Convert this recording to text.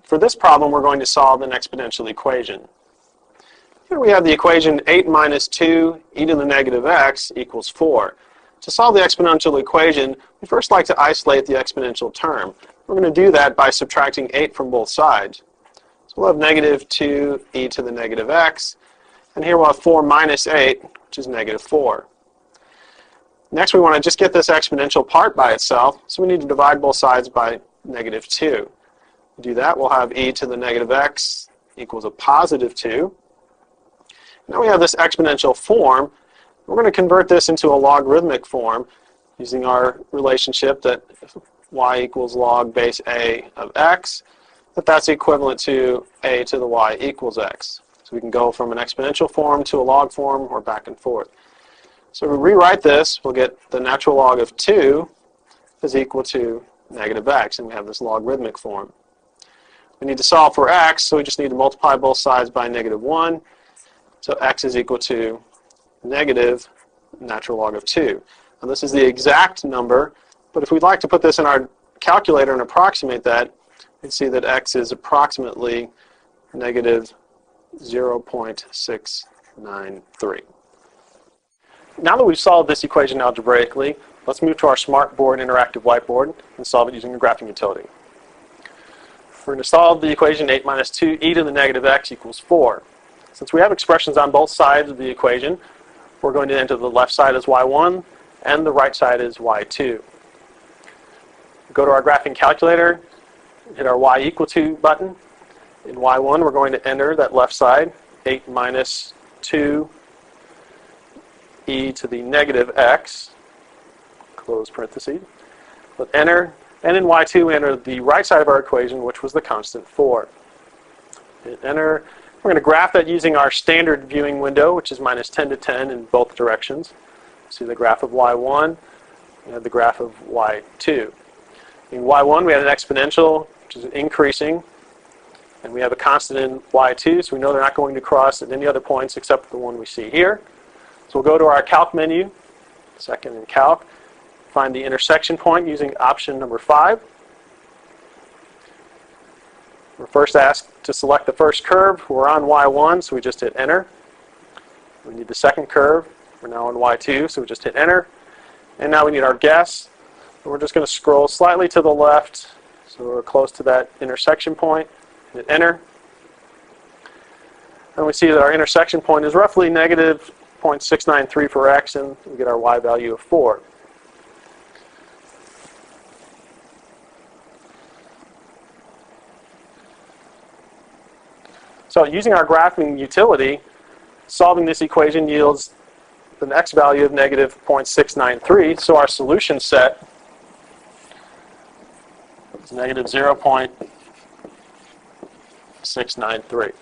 for this problem, we're going to solve an exponential equation. Here we have the equation 8 minus 2 e to the negative x equals 4. To solve the exponential equation, we first like to isolate the exponential term. We're going to do that by subtracting 8 from both sides. So we'll have negative 2 e to the negative x, and here we'll have 4 minus 8, which is negative 4. Next, we want to just get this exponential part by itself, so we need to divide both sides by negative 2. To do that, we'll have e to the negative x equals a positive 2. Now we have this exponential form. We're going to convert this into a logarithmic form using our relationship that y equals log base a of x, that's equivalent to a to the y equals x. So we can go from an exponential form to a log form or back and forth. So if we rewrite this, we'll get the natural log of 2 is equal to negative x, and we have this logarithmic form. We need to solve for x, so we just need to multiply both sides by negative 1. So x is equal to negative natural log of 2. Now this is the exact number, but if we'd like to put this in our calculator and approximate that, we'd see that x is approximately negative 0.693. Now that we've solved this equation algebraically, let's move to our Smartboard interactive whiteboard and solve it using a graphing utility. We're going to solve the equation 8 minus 2 e to the negative x equals 4. Since we have expressions on both sides of the equation, we're going to enter the left side as y1 and the right side as y2. Go to our graphing calculator, hit our y equal to button. In y1, we're going to enter that left side, 8 minus 2 e to the negative x, close parentheses. Let's enter, and in y2 we enter the right side of our equation, which was the constant 4. Hit enter. We're going to graph that using our standard viewing window, which is minus 10 to 10 in both directions. See the graph of y1, we have the graph of y2. In y1 we had an exponential, which is increasing, and we have a constant in y2, so we know they're not going to cross at any other points except the one we see here. So we'll go to our calc menu, second in calc, find the intersection point using option number 5. We're first asked to select the first curve. We're on y1, so we just hit enter. We need the second curve. We're now on y2, so we just hit enter. And now we need our guess. And we're just going to scroll slightly to the left, so we're close to that intersection point. Hit enter. And we see that our intersection point is roughly negative 0.693 for x, and we get our y value of 4. So using our graphing utility, solving this equation yields an x value of negative 0.693, so our solution set is negative 0.693.